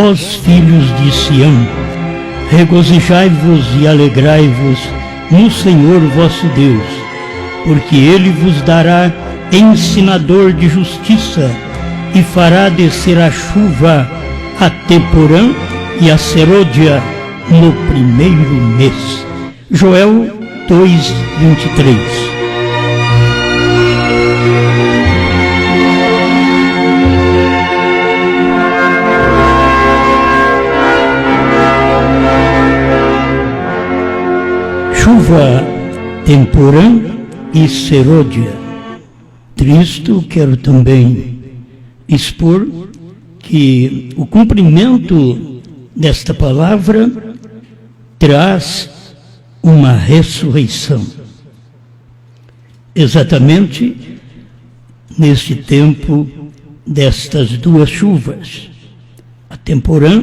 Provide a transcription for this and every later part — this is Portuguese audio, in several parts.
vós, filhos de Sião, regozijai-vos e alegrai-vos no Senhor vosso Deus, porque Ele vos dará ensinador de justiça e fará descer a chuva a temporã e a serôdia no primeiro mês. Joel 2:23. Chuva, temporã e serôdia. Tristo, quero também expor que o cumprimento desta palavra traz uma ressurreição. Exatamente neste tempo destas duas chuvas. A temporã,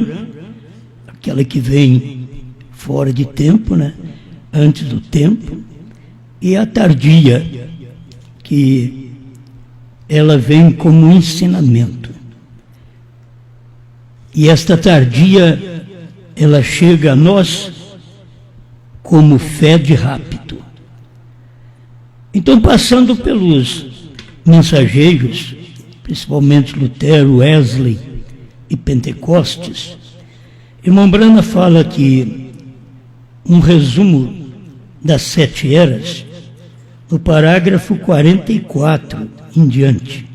aquela que vem fora de tempo, né? Antes do tempo, e a tardia, que ela vem como ensinamento. E esta tardia, ela chega a nós como fé de rápido. Então, passando pelos mensageiros, principalmente Lutero, Wesley e Pentecostes, irmão Brana fala que um resumo das 7 eras, no parágrafo 44 em diante.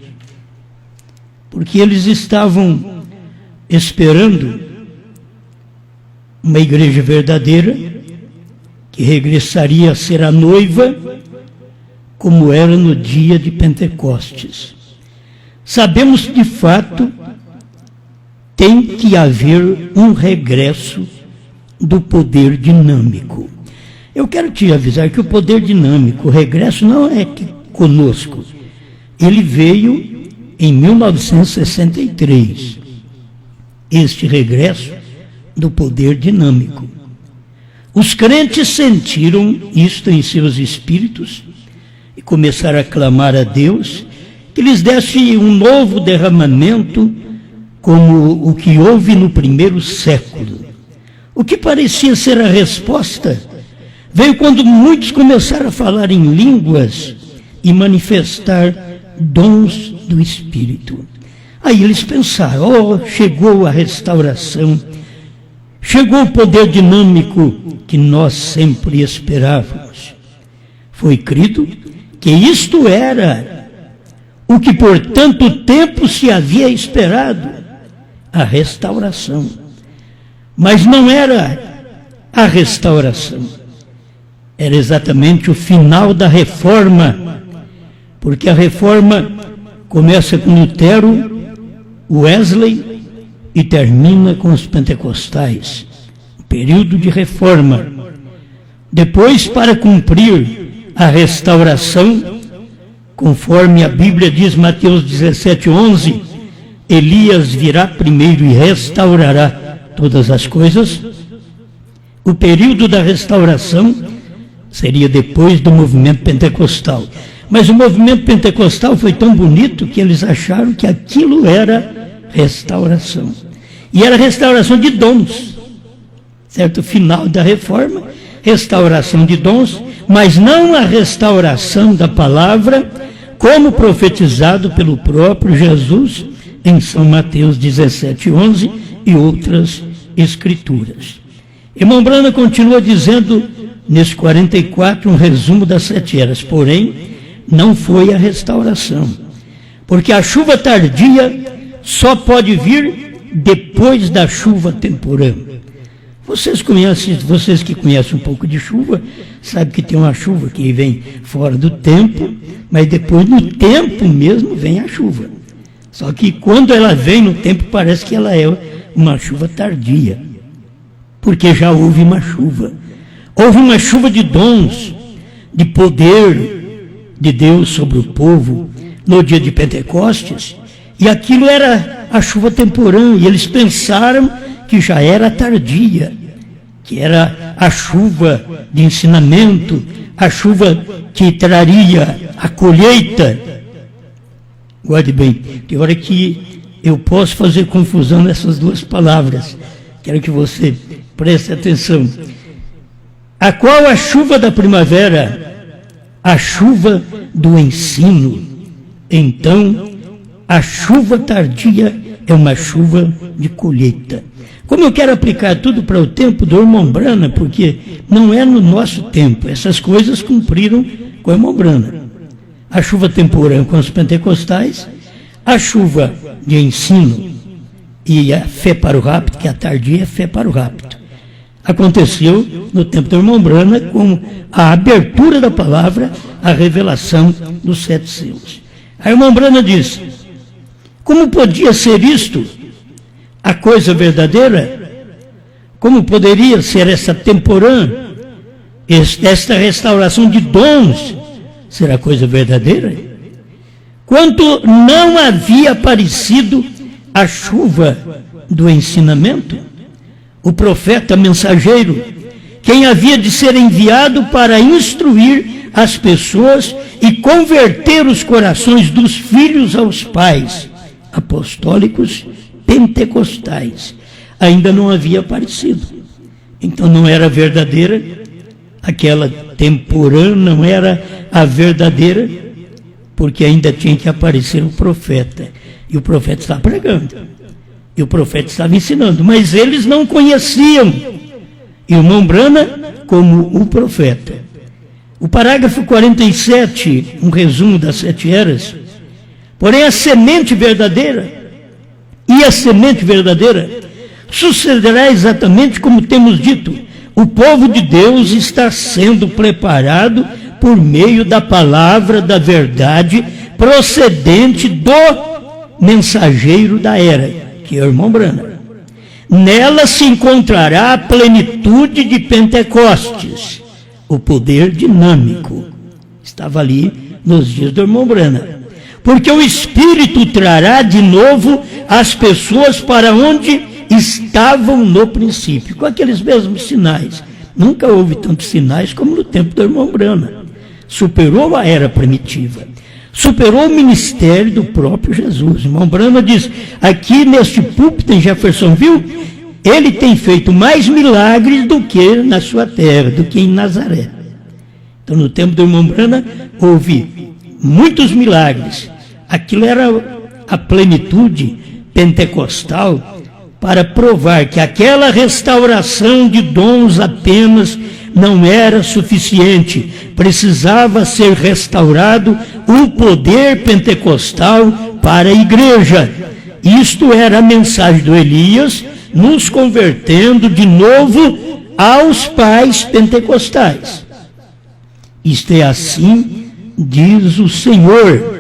Porque eles estavam esperando uma igreja verdadeira, que regressaria a ser a noiva, como era no dia de Pentecostes. Sabemos que, de fato, tem que haver um regresso do poder dinâmico. Eu quero te avisar que o poder dinâmico, o regresso não é conosco. Ele veio em 1963. Este regresso do poder dinâmico. Os crentes sentiram isto em seus espíritos e começaram a clamar a Deus que lhes desse um novo derramamento como o que houve no primeiro século. O que parecia ser a resposta veio quando muitos começaram a falar em línguas e manifestar dons do Espírito. Aí eles pensaram, chegou a restauração, chegou o poder dinâmico que nós sempre esperávamos. Foi crido que isto era o que por tanto tempo se havia esperado, a restauração. Mas não era a restauração, era exatamente o final da reforma, porque a reforma começa com Lutero, Wesley e termina com os pentecostais, período de reforma. Depois, para cumprir a restauração, conforme a Bíblia diz, Mateus 17:11, Elias virá primeiro e restaurará todas as coisas. O período da restauração seria depois do movimento pentecostal. Mas o movimento pentecostal foi tão bonito que eles acharam que aquilo era restauração. E era restauração de dons. Certo? Final da reforma, restauração de dons, mas não a restauração da palavra, como profetizado pelo próprio Jesus em São Mateus 17:11 e outras escrituras. Irmão Brana continua dizendo, nesse 44, um resumo das 7 eras, porém, não foi a restauração, porque a chuva tardia só pode vir depois da chuva temporã. Vocês que conhecem um pouco de chuva, sabem que tem uma chuva que vem fora do tempo, mas depois no tempo mesmo vem a chuva. Só que quando ela vem no tempo, parece que ela é uma chuva tardia, porque já houve uma chuva. Houve uma chuva de dons, de poder de Deus sobre o povo no dia de Pentecostes, e aquilo era a chuva temporã, e eles pensaram que já era tardia, que era a chuva de ensinamento, a chuva que traria a colheita. Guarde bem, tem hora que eu posso fazer confusão nessas duas palavras. Quero que você preste atenção. A qual a chuva da primavera? A chuva do ensino. Então, a chuva tardia é uma chuva de colheita. Como eu quero aplicar tudo para o tempo do irmão Brana, porque não é no nosso tempo, essas coisas cumpriram com o irmão Brana. A chuva temporã com os pentecostais, a chuva de ensino e a fé para o rapto, que a tardia é fé para o rapto. Aconteceu no tempo do irmão Brana com a abertura da palavra, a revelação dos 7 selos. A irmã Brana diz: como podia ser isto a coisa verdadeira? Como poderia ser essa temporã, esta restauração de dons, ser a coisa verdadeira? Quanto não havia aparecido a chuva do ensinamento, o profeta mensageiro, quem havia de ser enviado para instruir as pessoas e converter os corações dos filhos aos pais, apostólicos, pentecostais, ainda não havia aparecido. Então não era verdadeira, aquela temporã não era a verdadeira, porque ainda tinha que aparecer o profeta. E o profeta estava pregando, e o profeta estava ensinando, mas eles não conheciam irmão Brana como o profeta. O parágrafo 47, um resumo das 7 eras. Porém, a semente verdadeira, e a semente verdadeira sucederá exatamente como temos dito. O povo de Deus está sendo preparado por meio da palavra da verdade procedente do mensageiro da era, que é o irmão Brana. Nela se encontrará a plenitude de Pentecostes, o poder dinâmico. Estava ali nos dias do irmão Brana. Porque o Espírito trará de novo as pessoas para onde estavam no princípio, com aqueles mesmos sinais. Nunca houve tantos sinais como no tempo do irmão Brana. Superou a era primitiva. Superou o ministério do próprio Jesus. O irmão Brana diz, aqui neste púlpito em Jeffersonville, ele tem feito mais milagres do que na sua terra, do que em Nazaré. Então, no tempo do irmão Brana, houve muitos milagres. Aquilo era a plenitude pentecostal para provar que aquela restauração de dons apenas não era suficiente. Precisava ser restaurado o poder pentecostal para a igreja. Isto era a mensagem do Elias, nos convertendo de novo aos pais pentecostais. Isto é assim, diz o Senhor.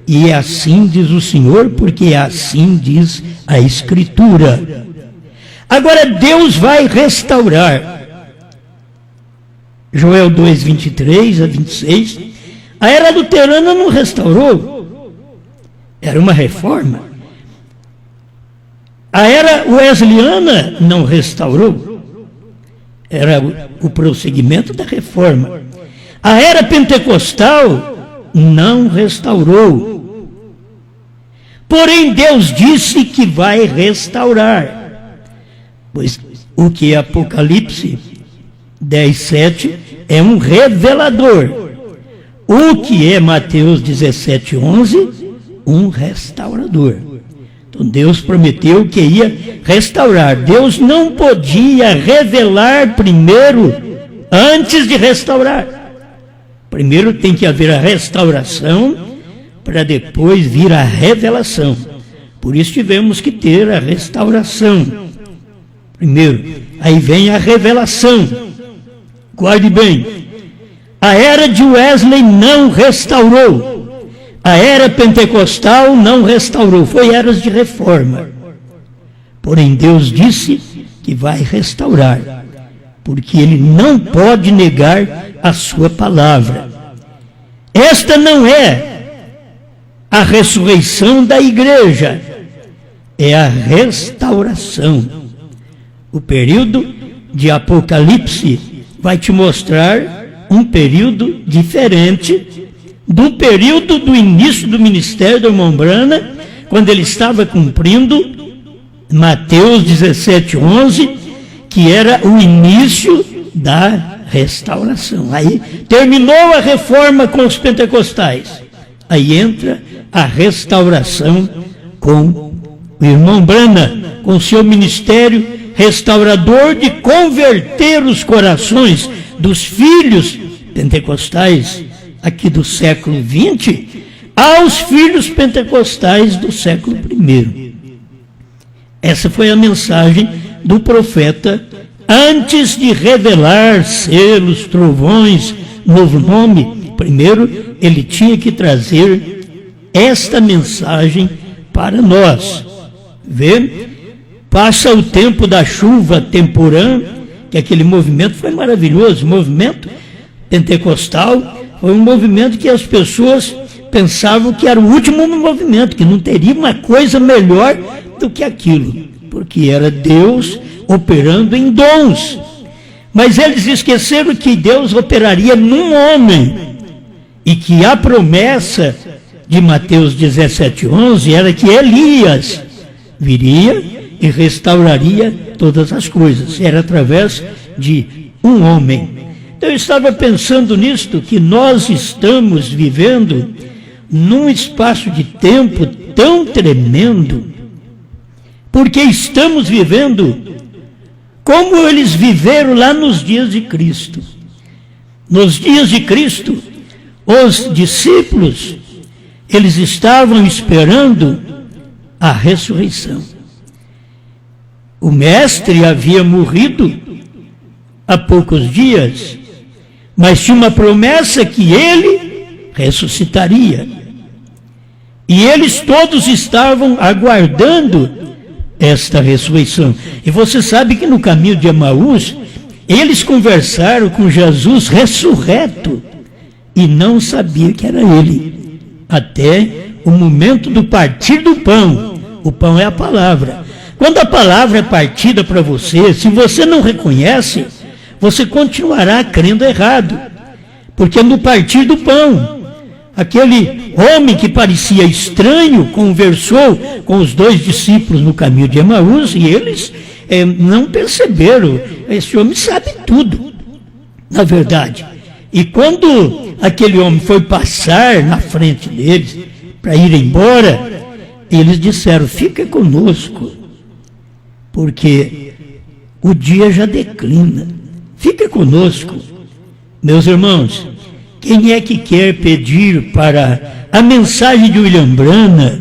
E é assim diz o Senhor, porque é assim diz a Escritura. Agora Deus vai restaurar. Joel 2, 23 a 26. A era luterana não restaurou. Era uma reforma. A era wesleyana não restaurou. Era o prosseguimento da reforma. A era pentecostal não restaurou. Porém, Deus disse que vai restaurar. Pois o que é Apocalipse 10:7 é um revelador. O que é Mateus 17:11, um restaurador. Então Deus prometeu que ia restaurar. Deus não podia revelar primeiro antes de restaurar. Primeiro tem que haver a restauração para depois vir a revelação. Por isso tivemos que ter a restauração primeiro. Aí vem a revelação. Guarde bem. A era de Wesley não restaurou. A era pentecostal não restaurou. Foi eras de reforma. Porém, Deus disse que vai restaurar. Porque Ele não pode negar a sua palavra. Esta não é a ressurreição da igreja. É a restauração. O período de Apocalipse vai te mostrar um período diferente do período do início do ministério do irmão Brana, quando ele estava cumprindo Mateus 17:11, que era o início da restauração. Aí terminou a reforma com os pentecostais. Aí entra a restauração com o irmão Branham, com seu ministério restaurador de converter os corações dos filhos pentecostais aqui do século XX aos filhos pentecostais do século I. Essa foi a mensagem do profeta antes de revelar selos, trovões, novo nome. Primeiro, ele tinha que trazer esta mensagem para nós. Vê? Passa o tempo da chuva temporã, que aquele movimento foi maravilhoso. O movimento pentecostal foi um movimento que as pessoas pensavam que era o último movimento, que não teria uma coisa melhor do que aquilo, porque era Deus operando em dons. Mas eles esqueceram que Deus operaria num homem, e que a promessa de Mateus 17:11 era que Elias viria e restauraria todas as coisas. Era através de um homem. Então eu estava pensando nisto, que nós estamos vivendo num espaço de tempo tão tremendo, porque estamos vivendo como eles viveram lá nos dias de Cristo. Nos dias de Cristo, os discípulos, eles estavam esperando a ressurreição. O mestre havia morrido há poucos dias, mas tinha uma promessa que ele ressuscitaria. E eles todos estavam aguardando esta ressurreição. E você sabe que no caminho de Emaús, eles conversaram com Jesus ressurreto e não sabiam que era ele, até o momento do partir do pão. O pão é a palavra. Quando a palavra é partida para você, se você não reconhece, você continuará crendo errado, porque no partir do pão, aquele homem que parecia estranho conversou com os dois discípulos no caminho de Emaús, e eles não perceberam. Esse homem sabe tudo, na verdade. E quando aquele homem foi passar na frente deles para ir embora, eles disseram: fica conosco, porque o dia já declina. Fica conosco. Meus irmãos, quem é que quer pedir para a mensagem de William Branham,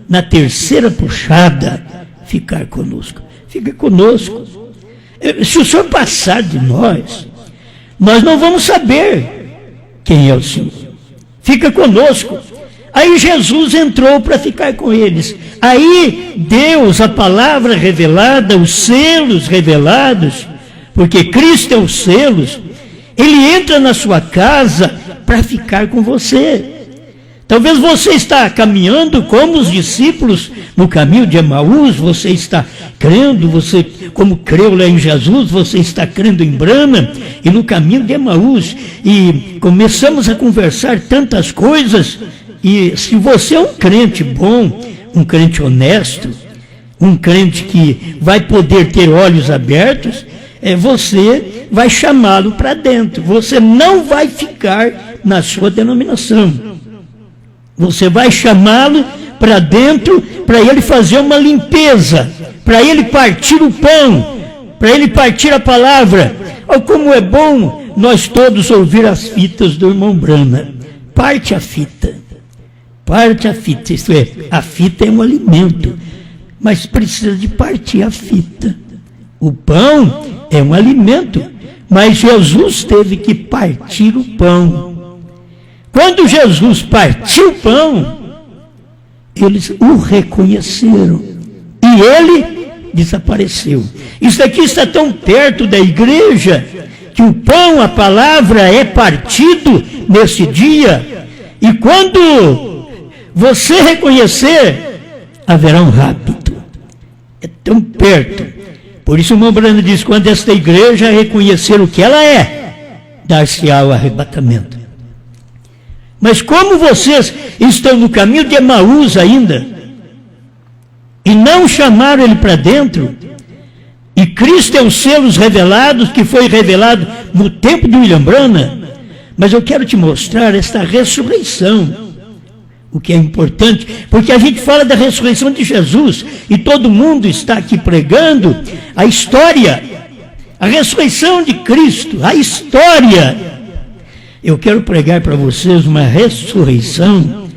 na terceira puxada, ficar conosco? Fica conosco. Se o Senhor passar de nós não vamos saber quem é o Senhor. Fica conosco. Aí Jesus entrou para ficar com eles. Aí Deus, a palavra revelada, os selos revelados, porque Cristo é os selos, ele entra na sua casa para ficar com você. Talvez você está caminhando como os discípulos no caminho de Emaús, você está crendo, você, como creu lá em Jesus, você está crendo em Branham e no caminho de Emaús, e começamos a conversar tantas coisas. E se você é um crente bom, um crente honesto, um crente que vai poder ter olhos abertos, você vai chamá-lo para dentro. Você não vai ficar na sua denominação. Você vai chamá-lo para dentro, para ele fazer uma limpeza, para ele partir o pão, para ele partir a palavra. Oh, como é bom nós todos ouvir as fitas do irmão Branham. Parte a fita. Parte a fita, isto é, a fita é um alimento, mas precisa de partir a fita. O pão é um alimento, mas Jesus teve que partir o pão. Quando Jesus partiu o pão, eles o reconheceram e ele desapareceu. Isso aqui está tão perto da igreja que o pão, a palavra, é partido nesse dia, e quando você reconhecer, haverá um rapto. É tão perto. Por isso o irmão Branham diz: quando esta igreja reconhecer o que ela é, dar-se-á o arrebatamento. Mas como vocês estão no caminho de Emaús ainda, e não chamaram ele para dentro, e Cristo é os selos revelados, que foi revelado no tempo de William Branham, mas eu quero te mostrar esta ressurreição, o que é importante, porque a gente fala da ressurreição de Jesus, e todo mundo está aqui pregando a história, a ressurreição de Cristo, a história. Eu quero pregar para vocês uma ressurreição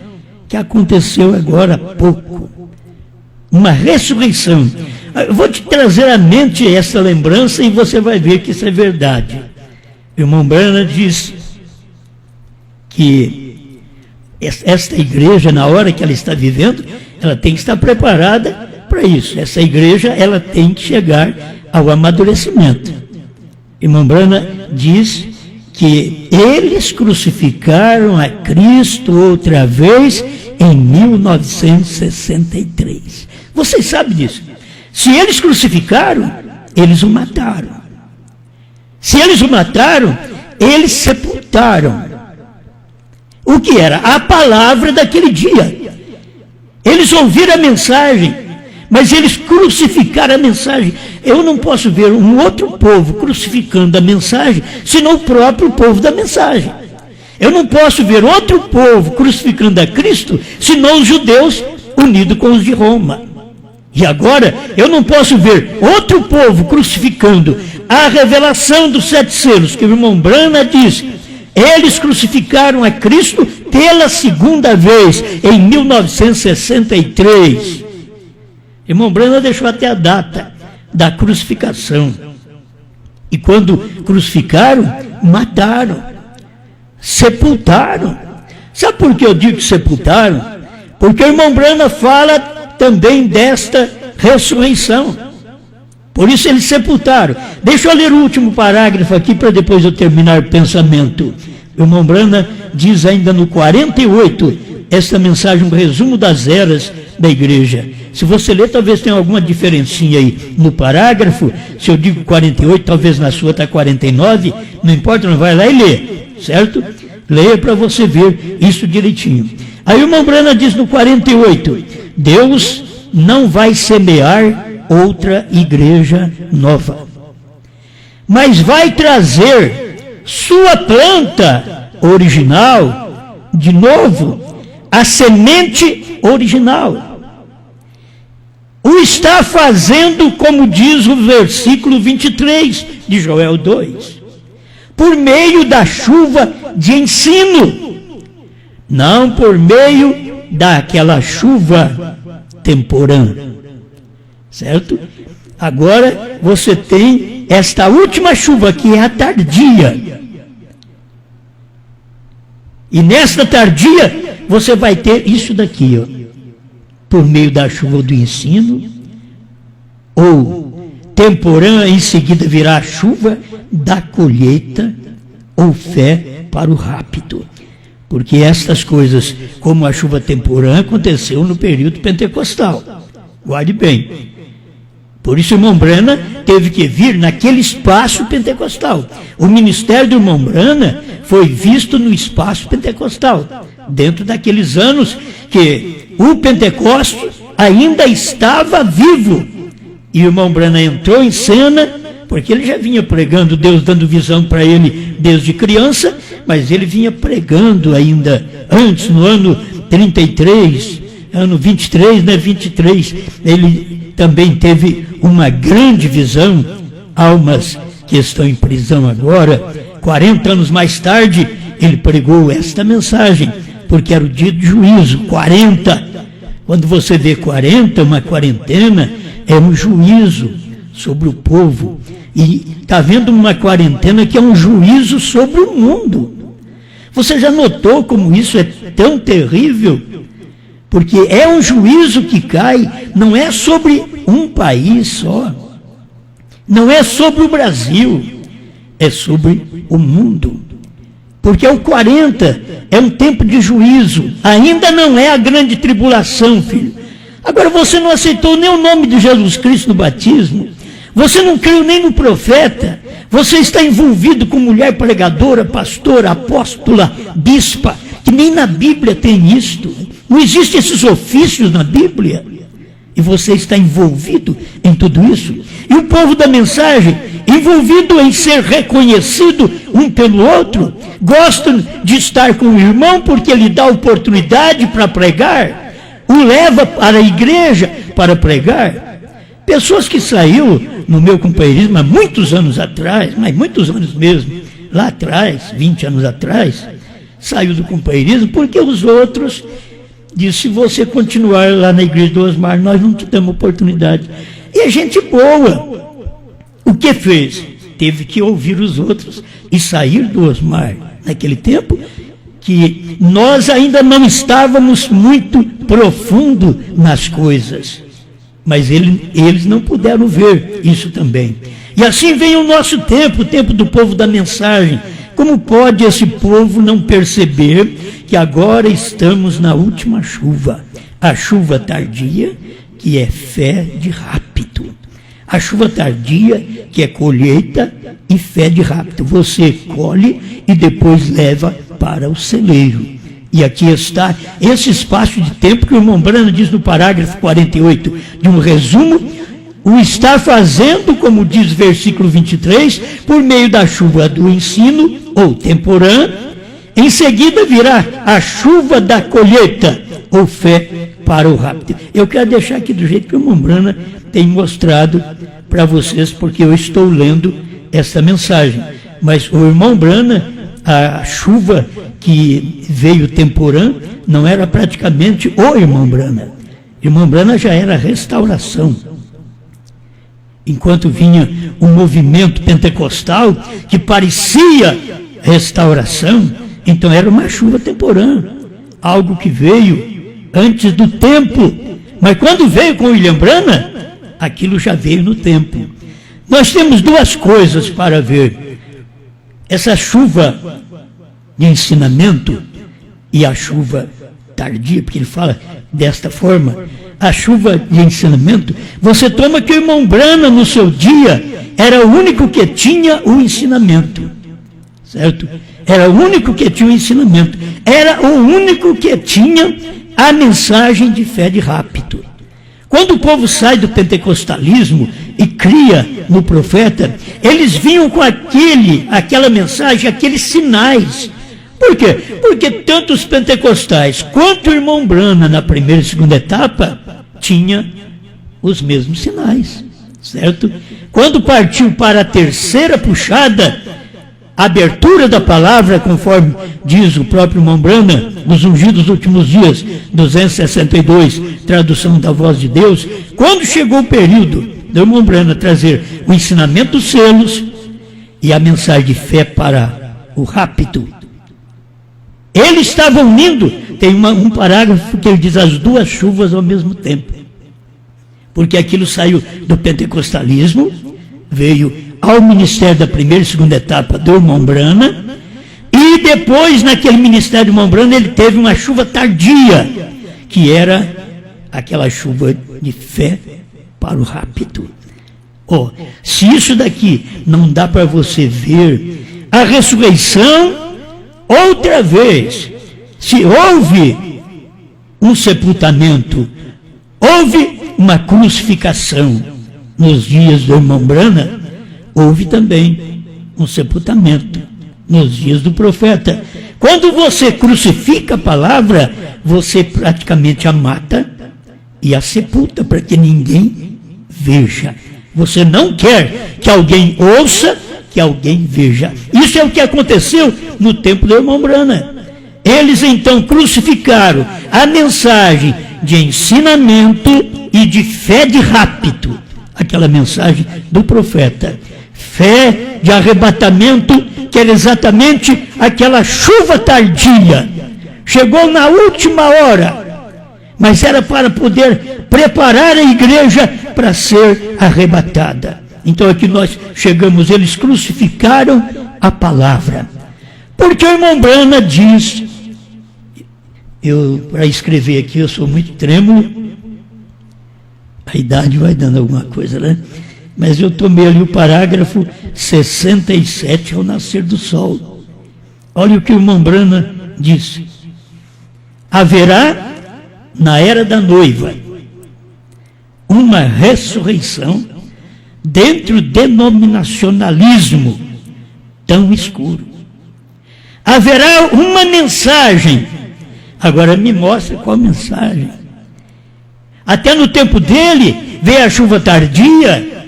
que aconteceu agora há pouco, uma ressurreição. Eu vou te trazer à mente essa lembrança e você vai ver que isso é verdade. O irmão Branham diz que esta igreja, na hora que ela está vivendo, ela tem que estar preparada para isso. Essa igreja, ela tem que chegar ao amadurecimento. Irmão Branham diz que eles crucificaram a Cristo outra vez em 1963. Vocês sabem disso. Se eles crucificaram, eles o mataram. Se eles o mataram, eles sepultaram. O que era? A palavra daquele dia. Eles ouviram a mensagem, mas eles crucificaram a mensagem. Eu não posso ver um outro povo crucificando a mensagem, senão o próprio povo da mensagem. Eu não posso ver outro povo crucificando a Cristo, senão os judeus unidos com os de Roma. E agora, eu não posso ver outro povo crucificando a revelação dos 7 selos, que o irmão Branham diz. Eles crucificaram a Cristo pela segunda vez, em 1963. Irmão Branham deixou até a data da crucificação. E quando crucificaram, mataram, sepultaram. Sabe por que eu digo que sepultaram? Porque o irmão Branham fala também desta ressurreição. Por isso eles sepultaram. Deixa eu ler o último parágrafo aqui para depois eu terminar o pensamento. O irmão Branham diz ainda no 48, esta mensagem, um resumo das eras da igreja. Se você ler, talvez tenha alguma diferencinha aí no parágrafo. Se eu digo 48, talvez na sua está 49. Não importa, não vai lá e lê, certo? Leia para você ver isso direitinho. Aí o irmão Branham diz no 48, Deus não vai semear outra igreja nova, mas vai trazer sua planta original de novo, a semente original. O está fazendo, como diz o versículo 23 de Joel 2, por meio da chuva de ensino, não por meio daquela chuva temporã. Certo? Agora você tem esta última chuva, que é a tardia. E nesta tardia você vai ter isso daqui, ó, por meio da chuva do ensino, ou temporã, em seguida virá a chuva da colheita, ou fé para o rapto. Porque estas coisas, como a chuva temporã, aconteceu no período pentecostal. Guarde bem. Por isso o irmão Branham teve que vir naquele espaço pentecostal. O ministério do irmão Branham foi visto no espaço pentecostal, dentro daqueles anos que o Pentecoste ainda estava vivo. E o irmão Branham entrou em cena, porque ele já vinha pregando, Deus dando visão para ele desde criança, mas ele vinha pregando ainda antes, no ano 33, ano 23, né, 23, ele também teve uma grande visão, almas que estão em prisão agora. 40 anos mais tarde, ele pregou esta mensagem, porque era o dia de juízo, 40. Quando você vê 40, uma quarentena, é um juízo sobre o povo. E está vendo uma quarentena que é um juízo sobre o mundo. Você já notou como isso é tão terrível? Porque é um juízo que cai, não é sobre um país só, não é sobre o Brasil, é sobre o mundo. Porque o 40 é um tempo de juízo, ainda não é a grande tribulação, filho. Agora você não aceitou nem o nome de Jesus Cristo no batismo, você não creu nem no profeta, você está envolvido com mulher pregadora, pastora, apóstola, bispa, que nem na Bíblia tem isto. Não existem esses ofícios na Bíblia. E você está envolvido em tudo isso. E o povo da mensagem, envolvido em ser reconhecido um pelo outro, gostam de estar com o irmão porque ele dá oportunidade para pregar, o leva para a igreja para pregar. Pessoas que saíram no meu companheirismo há muitos anos atrás, mas muitos anos mesmo, lá atrás, 20 anos atrás, saiu do companheirismo porque os outros disse: se você continuar lá na igreja do Osmar, nós não te damos oportunidade. E a gente boa, o que fez? Teve que ouvir os outros e sair do Osmar. Naquele tempo, que nós ainda não estávamos muito profundo nas coisas, mas eles não puderam ver isso também. E assim vem o nosso tempo, o tempo do povo da mensagem. Como pode esse povo não perceber que agora estamos na última chuva? A chuva tardia, que é fé de rápido. A chuva tardia, que é colheita e fé de rápido. Você colhe e depois leva para o celeiro. E aqui está esse espaço de tempo que o irmão Brana diz no parágrafo 48 de um resumo: o está fazendo, como diz o versículo 23, por meio da chuva do ensino, ou temporã. Em seguida virá a chuva da colheita, ou fé para o rápido. Eu quero deixar aqui do jeito que o irmão Brana tem mostrado para vocês, porque eu estou lendo essa mensagem. Mas o irmão Brana, a chuva que veio temporã, não era praticamente o irmão Brana. Irmão Brana já era restauração. Enquanto vinha um movimento pentecostal que parecia restauração, então era uma chuva temporã, algo que veio antes do tempo. Mas quando veio com William Brana, aquilo já veio no tempo. Nós temos duas coisas para ver: essa chuva de ensinamento e a chuva tardia, porque ele fala desta forma. A chuva de ensinamento, você toma que o irmão Brana no seu dia era o único que tinha o ensinamento, certo? Era o único que tinha o ensinamento, era o único que tinha a mensagem de fé de rápido. Quando o povo sai do pentecostalismo e cria no profeta, eles vinham com aquela mensagem, aqueles sinais. Por quê? Porque tanto os pentecostais quanto o irmão Brana na primeira e segunda etapa tinha os mesmos sinais, certo? Quando partiu para a terceira puxada, a abertura da palavra, conforme diz o próprio irmão Brana, nos ungidos dos últimos dias, 262, tradução da voz de Deus, quando chegou o período do irmão Brana trazer o ensinamento dos selos e a mensagem de fé para o rápido, eles estavam unindo. Tem um parágrafo que ele diz as duas chuvas ao mesmo tempo, porque aquilo saiu do pentecostalismo, veio ao ministério da primeira e segunda etapa do irmão Brana, e depois naquele ministério do irmão Brana ele teve uma chuva tardia, que era aquela chuva de fé para o rápido. Se isso daqui não dá para você ver a ressurreição outra vez, se houve um sepultamento, houve uma crucificação nos dias do irmão Brana, houve também um sepultamento nos dias do profeta. Quando você crucifica a palavra, você praticamente a mata e a sepulta para que ninguém veja. Você não quer que alguém ouça, que alguém veja. Isso é o que aconteceu no tempo do irmão Brana. Eles então crucificaram a mensagem de ensinamento e de fé de rápido, aquela mensagem do profeta. Fé de arrebatamento, que era exatamente aquela chuva tardia. Chegou na última hora, mas era para poder preparar a igreja para ser arrebatada. Então aqui nós chegamos, eles crucificaram a palavra. Porque o irmão Brana diz, para escrever aqui eu sou muito trêmulo, a idade vai dando alguma coisa, né? Mas eu tomei ali o parágrafo 67 ao nascer do sol. Olha o que o irmão Brana diz: haverá na era da noiva uma ressurreição dentro do denominacionalismo tão escuro. Haverá uma mensagem. Agora me mostra qual mensagem. Até no tempo dele veio a chuva tardia,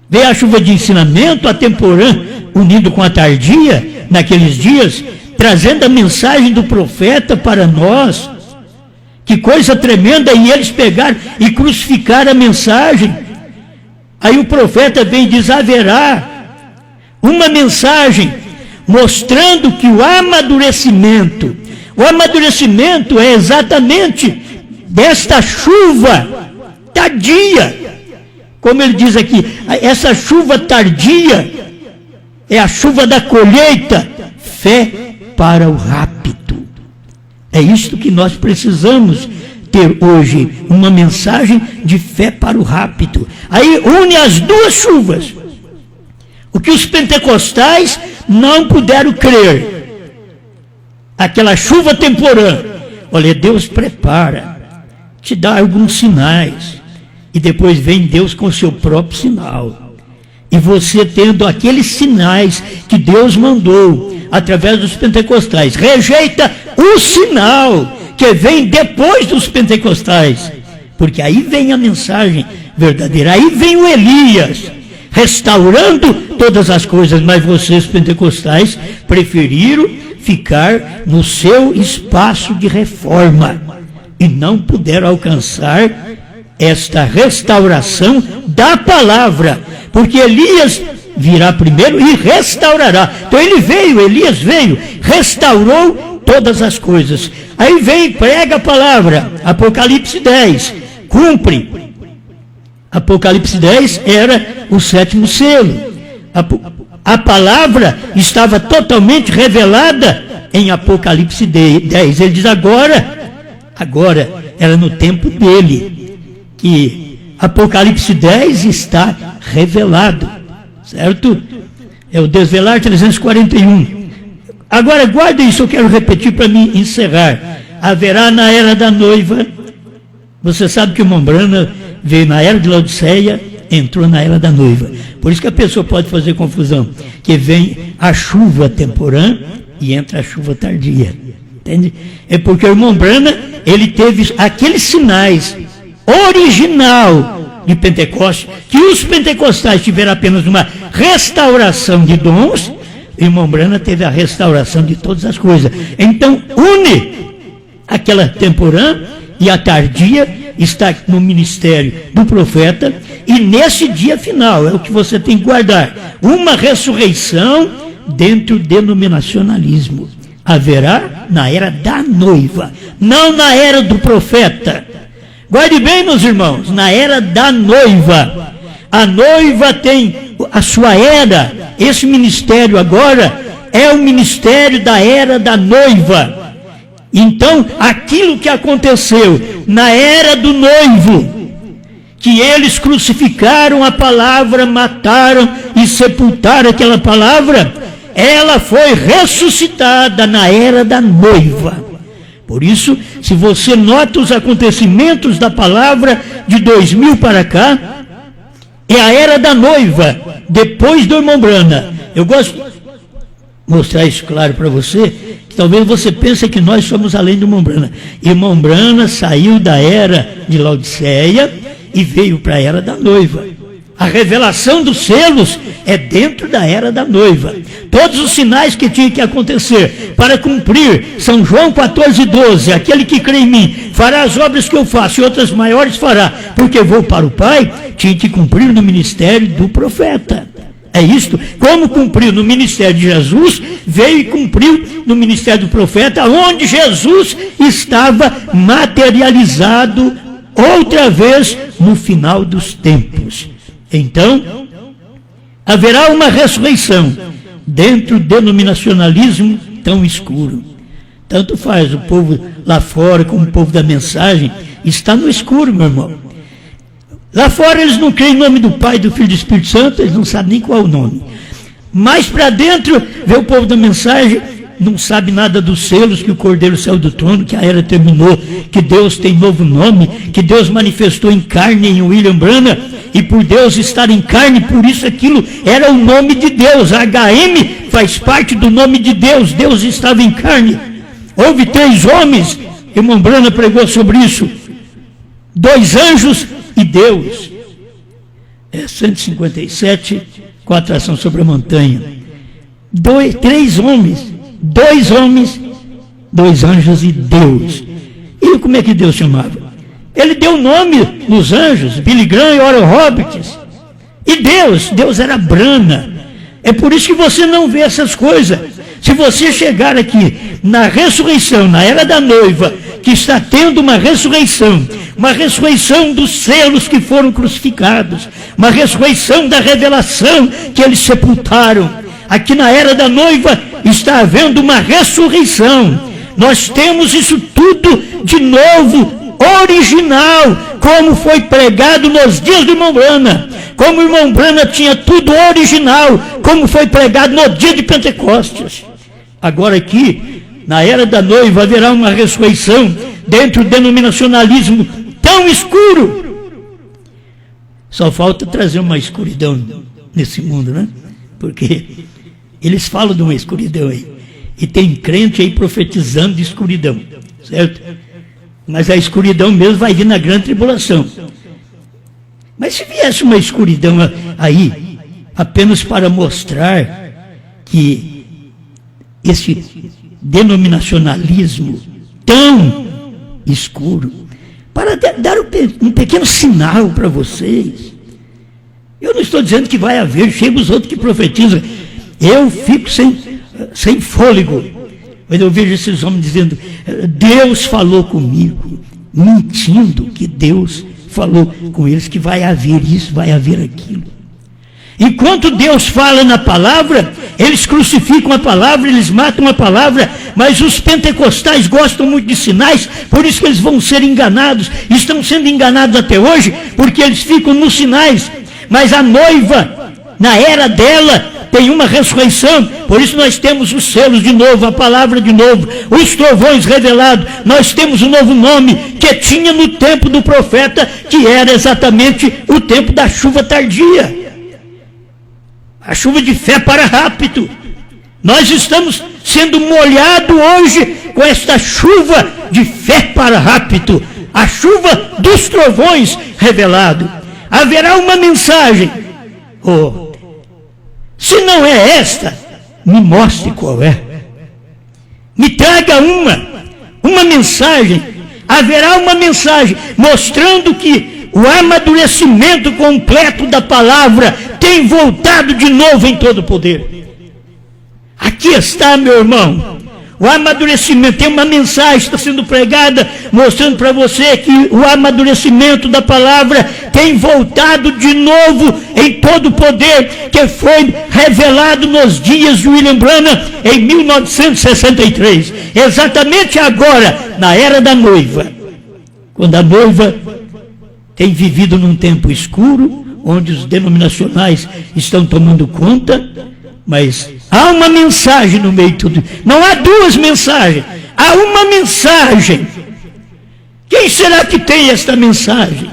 veio a chuva de ensinamento, a temporã unido com a tardia, naqueles dias, trazendo a mensagem do profeta para nós. Que coisa tremenda, e eles pegaram e crucificaram a mensagem. Aí o profeta vem e diz: haverá uma mensagem mostrando que o amadurecimento é exatamente desta chuva tardia. Como ele diz aqui, essa chuva tardia é a chuva da colheita, fé para o rapto. É isto que nós precisamos ter hoje, uma mensagem de fé para o rapto. Aí une as duas chuvas. O que os pentecostais não puderam crer. Aquela chuva temporã. Olha, Deus prepara, te dá alguns sinais, e depois vem Deus com o seu próprio sinal. E você tendo aqueles sinais que Deus mandou através dos pentecostais, rejeita o sinal que vem depois dos pentecostais, porque aí vem a mensagem verdadeira, aí vem o Elias restaurando todas as coisas, mas vocês pentecostais preferiram ficar no seu espaço de reforma e não puderam alcançar esta restauração da palavra, porque Elias virá primeiro e restaurará. Então Elias veio, restaurou todas as coisas. Aí vem, prega a palavra, Apocalipse 10, cumpre. Apocalipse 10 era o 7º selo. A palavra estava totalmente revelada em Apocalipse 10. Ele diz agora era no tempo dele, que Apocalipse 10 está revelado, certo? É o Desvelar 341. Agora guarda isso, eu quero repetir para me encerrar. Haverá na era da noiva, você sabe que o Mombrana veio na era de Laodiceia, entrou na era da noiva. Por isso que a pessoa pode fazer confusão, que vem a chuva temporã e entra a chuva tardia. Entende? É porque o Mombrana, ele teve aqueles sinais original de Pentecostes, que os pentecostais tiveram apenas uma restauração de dons, e Mombrana teve a restauração de todas as coisas. Então, une aquela temporã e a tardia, está no ministério do profeta, e nesse dia final, é o que você tem que guardar, uma ressurreição dentro do denominacionalismo. Haverá na era da noiva, não na era do profeta. Guarde bem, meus irmãos, na era da noiva. A noiva tem a sua era, esse ministério agora é o ministério da era da noiva. Então, aquilo que aconteceu na era do noivo, que eles crucificaram a palavra, mataram e sepultaram aquela palavra, ela foi ressuscitada na era da noiva. Por isso, se você nota os acontecimentos da palavra de 2000 para cá, é a era da noiva, depois do Mombrana. Eu gosto de mostrar isso claro para você, que talvez você pense que nós somos além do Mombrana. E Mombrana saiu da era de Laodiceia e veio para a era da noiva. A revelação dos selos é dentro da era da noiva. Todos os sinais que tinham que acontecer para cumprir, São João 14:12, aquele que crê em mim fará as obras que eu faço e outras maiores fará, porque vou para o Pai, tinha que cumprir no ministério do profeta. É isto. Como cumpriu no ministério de Jesus, veio e cumpriu no ministério do profeta, onde Jesus estava materializado outra vez no final dos tempos. Então, haverá uma ressurreição dentro do denominacionalismo tão escuro. Tanto faz o povo lá fora como o povo da mensagem, está no escuro, meu irmão. Lá fora eles não creem em nome do Pai, do Filho e do Espírito Santo, eles não sabem nem qual é o nome. Mais para dentro, vê o povo da mensagem, não sabe nada dos selos, que o Cordeiro saiu do trono, que a era terminou, que Deus tem novo nome, que Deus manifestou em carne em William Branham, e por Deus estar em carne, por isso aquilo era o nome de Deus. A HM faz parte do nome de Deus. Deus estava em carne. Houve 3 homens, irmão Branham pregou sobre isso, 2 anjos e Deus. 157, com a atração sobre a montanha. 3 homens, 2 homens, 2 anjos e Deus. E como é que Deus chamava? Ele deu nome nos anjos, Billy Graham e Oral Roberts. E Deus era Branham. É por isso que você não vê essas coisas. Se você chegar aqui na ressurreição, na era da noiva, que está tendo uma ressurreição dos selos que foram crucificados, uma ressurreição da revelação que eles sepultaram. Aqui na era da noiva está havendo uma ressurreição. Nós temos isso tudo de novo, original, como foi pregado nos dias do irmão Branham, como o irmão Branham tinha tudo original, como foi pregado no dia de Pentecostes. Agora aqui, na era da noiva, haverá uma ressurreição dentro do denominacionalismo tão escuro. Só falta trazer uma escuridão nesse mundo, né? Porque eles falam de uma escuridão aí, e tem crente aí profetizando de escuridão, certo? Mas a escuridão mesmo vai vir na grande tribulação. Mas se viesse uma escuridão aí, apenas para mostrar que esse denominacionalismo tão escuro, para dar um pequeno sinal para vocês. Eu não estou dizendo que vai haver, chega os outros que profetizam. Eu fico sem fôlego quando eu vejo esses homens dizendo, Deus falou comigo, mentindo que Deus falou com eles que vai haver isso, vai haver aquilo. Enquanto Deus fala na palavra, eles crucificam a palavra, eles matam a palavra, mas os pentecostais gostam muito de sinais, por isso que eles vão ser enganados, estão sendo enganados até hoje, porque eles ficam nos sinais. Mas a noiva, na era dela, tem uma ressurreição, por isso nós temos os selos de novo, a palavra de novo, os trovões revelados, nós temos um novo nome que tinha no tempo do profeta, que era exatamente o tempo da chuva tardia. A chuva de fé para rápido. Nós estamos sendo molhados hoje com esta chuva de fé para rápido, a chuva dos trovões revelados. Haverá uma mensagem. Se não é esta, me mostre qual é. Me traga uma mensagem. Haverá uma mensagem mostrando que o amadurecimento completo da palavra tem voltado de novo em todo o poder. Aqui está, meu irmão, o amadurecimento. Tem uma mensagem que está sendo pregada, mostrando para você que o amadurecimento da palavra tem voltado de novo em todo o poder, que foi revelado nos dias de William Branham em 1963. Exatamente agora, na era da noiva, quando a noiva tem vivido num tempo escuro, onde os denominacionais estão tomando conta, mas há uma mensagem no meio de tudo. Não há 2 mensagens, há uma mensagem. Quem será que tem esta mensagem?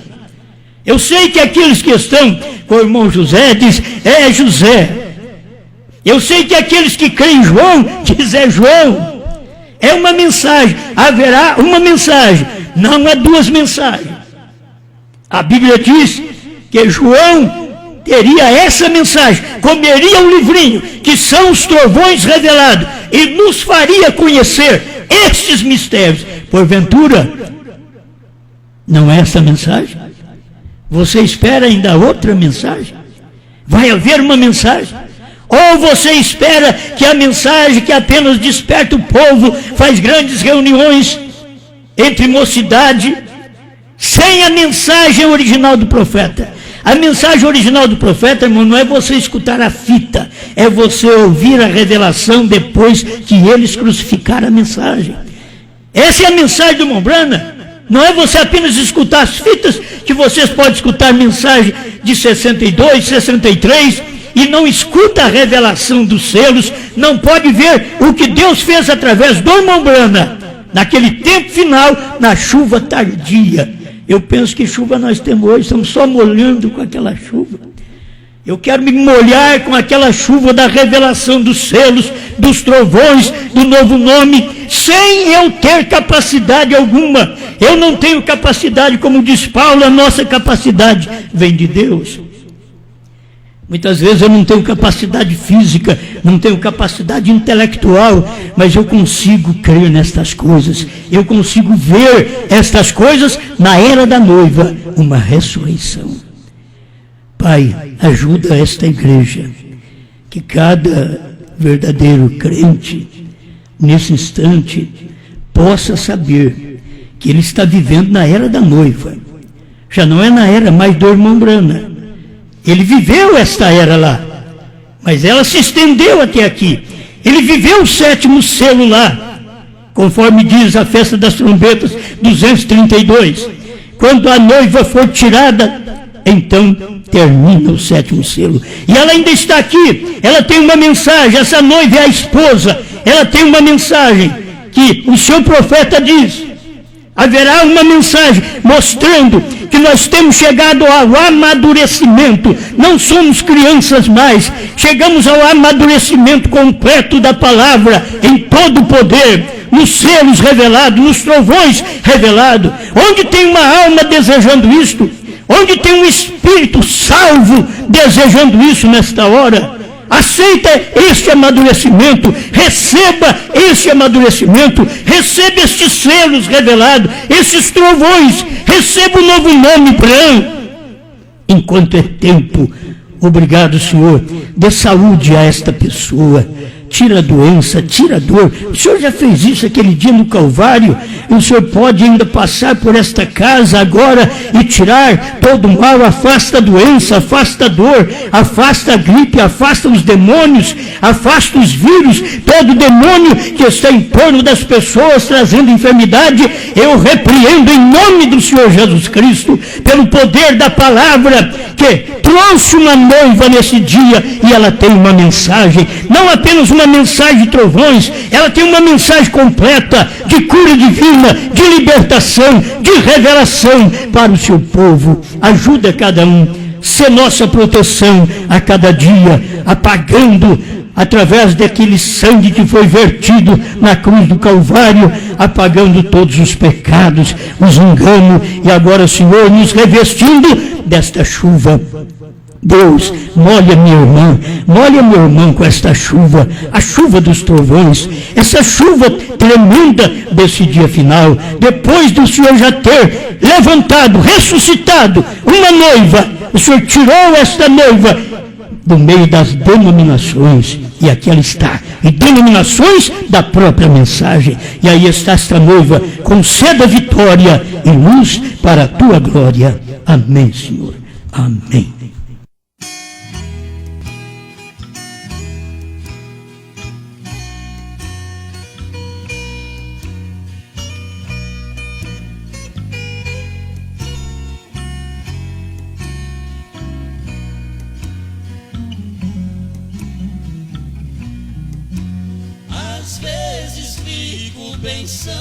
Eu sei que aqueles que estão com o irmão José diz, é José. Eu sei que aqueles que creem em João diz, é João. É uma mensagem, haverá uma mensagem, não há 2 mensagens. A Bíblia diz que João teria essa mensagem, comeria o livrinho, que são os trovões revelados, e nos faria conhecer estes mistérios. Porventura, não é essa mensagem? Você espera ainda outra mensagem? Vai haver uma mensagem? Ou você espera que a mensagem que apenas desperta o povo, faz grandes reuniões entre mocidade, sem a mensagem original do profeta? A mensagem original do profeta, irmão, não é você escutar a fita, é você ouvir a revelação depois que eles crucificaram a mensagem. Essa é a mensagem do irmão Branham. Não é você apenas escutar as fitas, que vocês podem escutar mensagem de 62, 63, e não escuta a revelação dos selos, não pode ver o que Deus fez através do irmão Brana, naquele tempo final, na chuva tardia. Eu penso que chuva nós temos hoje, estamos só molhando com aquela chuva. Eu quero me molhar com aquela chuva da revelação dos selos, dos trovões, do novo nome, sem eu ter capacidade alguma. Eu não tenho capacidade, como diz Paulo, a nossa capacidade vem de Deus. Muitas vezes eu não tenho capacidade física, não tenho capacidade intelectual, mas eu consigo crer nestas coisas. Eu consigo ver estas coisas na era da noiva, uma ressurreição. Pai, ajuda esta igreja, que cada verdadeiro crente, nesse instante, possa saber que ele está vivendo na era da noiva. Já não é na era mais do irmão Brana. Ele viveu esta era lá, mas ela se estendeu até aqui. Ele viveu o 7º selo lá, conforme diz a festa das trombetas 232. Quando a noiva for tirada, então termina o 7º selo. E ela ainda está aqui, ela tem uma mensagem, essa noiva é a esposa, ela tem uma mensagem que o seu profeta diz. Haverá uma mensagem mostrando que nós temos chegado ao amadurecimento. Não somos crianças mais. Chegamos ao amadurecimento completo da palavra, em todo o poder, nos selos revelados, nos trovões revelados. Onde tem uma alma desejando isto? Onde tem um espírito salvo desejando isso nesta hora? Aceita este amadurecimento, receba este amadurecimento, receba estes selos revelados, esses trovões, receba o novo nome branco. Enquanto é tempo, obrigado, Senhor, dê saúde a esta pessoa, tira a doença, tira a dor. O Senhor já fez isso aquele dia no Calvário, e o Senhor pode ainda passar por esta casa agora e tirar todo o mal, afasta a doença, afasta a dor, afasta a gripe, afasta os demônios, afasta os vírus, todo demônio que está em torno das pessoas trazendo enfermidade, eu repreendo em nome do Senhor Jesus Cristo, pelo poder da palavra que trouxe uma noiva nesse dia, e ela tem uma mensagem, não apenas uma mensagem de trovões, ela tem uma mensagem completa de cura divina, de libertação, de revelação para o seu povo. Ajuda cada um, ser nossa proteção a cada dia, apagando através daquele sangue que foi vertido na cruz do Calvário, apagando todos os pecados, os enganos, e agora, Senhor, nos revestindo desta chuva. Deus, molha minha irmã, molha meu irmão com esta chuva, a chuva dos trovões, essa chuva tremenda desse dia final, depois do Senhor já ter levantado, ressuscitado uma noiva. O Senhor tirou esta noiva do meio das denominações, e aqui ela está, e denominações da própria mensagem, e aí está esta noiva, conceda vitória e luz para a tua glória. Amém, Senhor. Amém. Às vezes fico pensando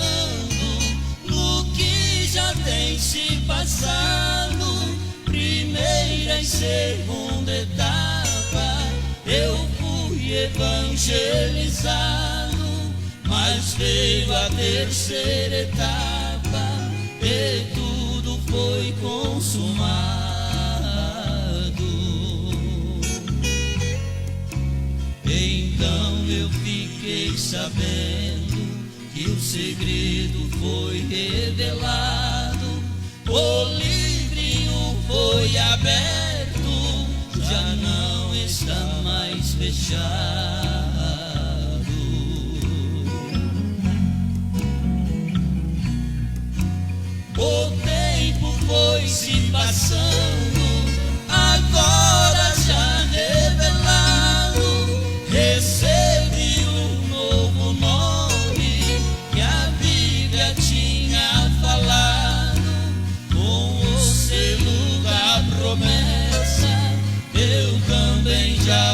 no que já tem se passado. Primeira e segunda etapa eu fui evangelizado, mas veio a terceira etapa e tudo foi consumado. Então eu fiquei sabendo que o segredo foi revelado, o livrinho foi aberto, já não está mais fechado. O tempo foi se passando, agora já revelado, recebi um novo nome que a Bíblia tinha falado, com o selo da promessa eu também já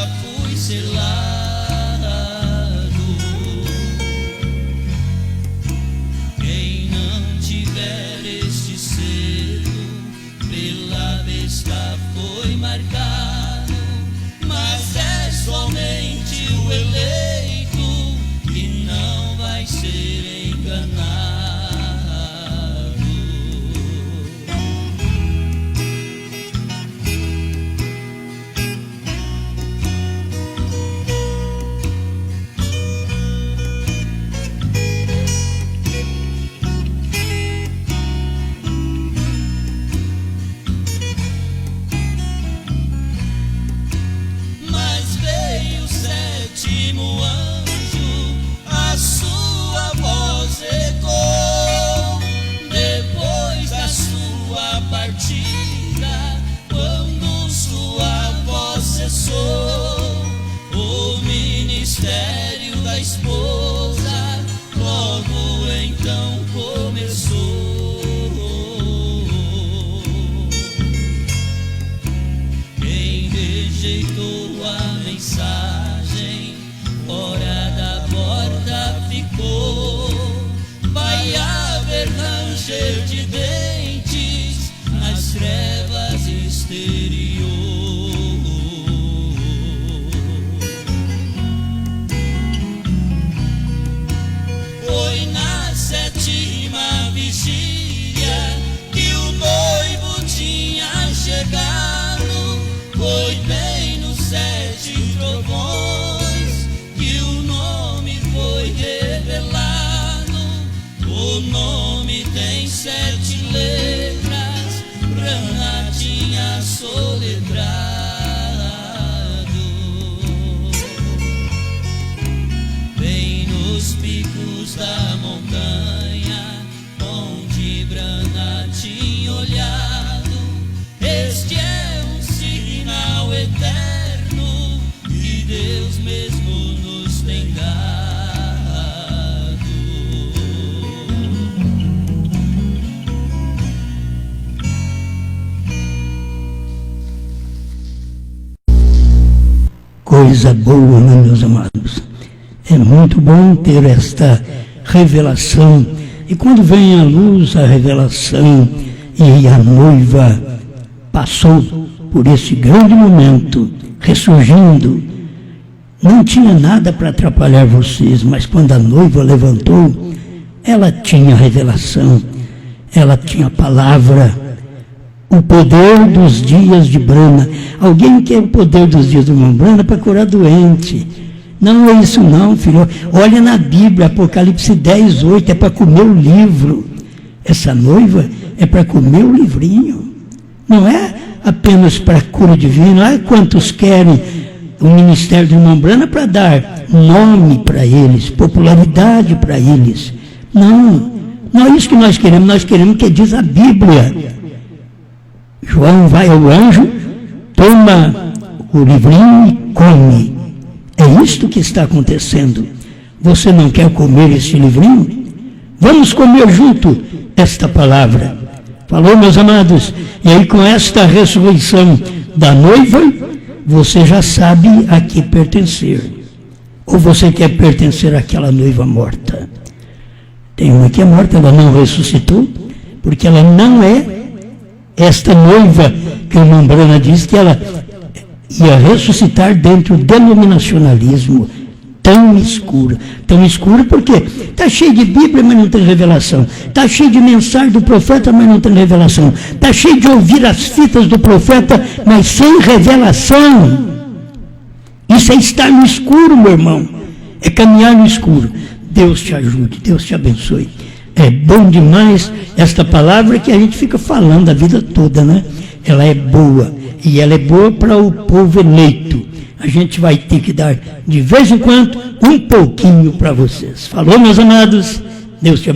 ser enganado. Mas veio o sétimo anjo, a sua voz ecoou, depois da sua partida, quando sua voz cessou, o ministério da esposa logo então começou. Quem rejeitou a mensagem, fora da porta ficou. Vai haver ranger de dentes nas trevas exterior. Foi na sétima vigília que o noivo tinha chegado. Foi bem nos 7 trovões que o nome foi revelado. O nome tem 7 letras, Brana tinha soletrado. Bem nos picos da montanha, onde Brana tinha olhado, este é um sinal eterno que Deus mesmo nos tem dado. Coisa boa, né, meus amados? É muito bom ter esta revelação. E quando vem à luz a revelação e a noiva passou por esse grande momento, ressurgindo, não tinha nada para atrapalhar vocês, mas quando a noiva levantou, ela tinha revelação, ela tinha palavra, o poder dos dias de Brana. Alguém quer o poder dos dias do irmão Brana para curar doente. Não é isso não, filho. Olha na Bíblia, Apocalipse 10, 8, é para comer o livro. Essa noiva é para comer o livrinho. Não é apenas para cura divina. Olha quantos querem o ministério do irmão Brana para dar nome para eles, popularidade para eles. Não é isso que nós queremos o que diz a Bíblia. João vai ao anjo, toma o livrinho e come. É isto que está acontecendo. Você não quer comer este livrinho? Vamos comer junto esta palavra. Falou, meus amados? E aí, com esta ressurreição da noiva, você já sabe a que pertencer. Ou você quer pertencer àquela noiva morta? Tem uma que é morta, ela não ressuscitou, porque ela não é esta noiva que o irmão Brana diz que ela ia ressuscitar dentro do denominacionalismo tão escuro porque está cheio de Bíblia, mas não tem revelação, está cheio de mensagem do profeta, mas não tem revelação, está cheio de ouvir as fitas do profeta, mas sem revelação. Isso é estar no escuro, meu irmão, é caminhar no escuro. Deus te ajude, Deus te abençoe. É bom demais esta palavra que a gente fica falando a vida toda, né? Ela é boa, e ela é boa para o povo eleito. A gente vai ter que dar, de vez em quando, um pouquinho para vocês. Falou, meus amados? Deus te abençoe.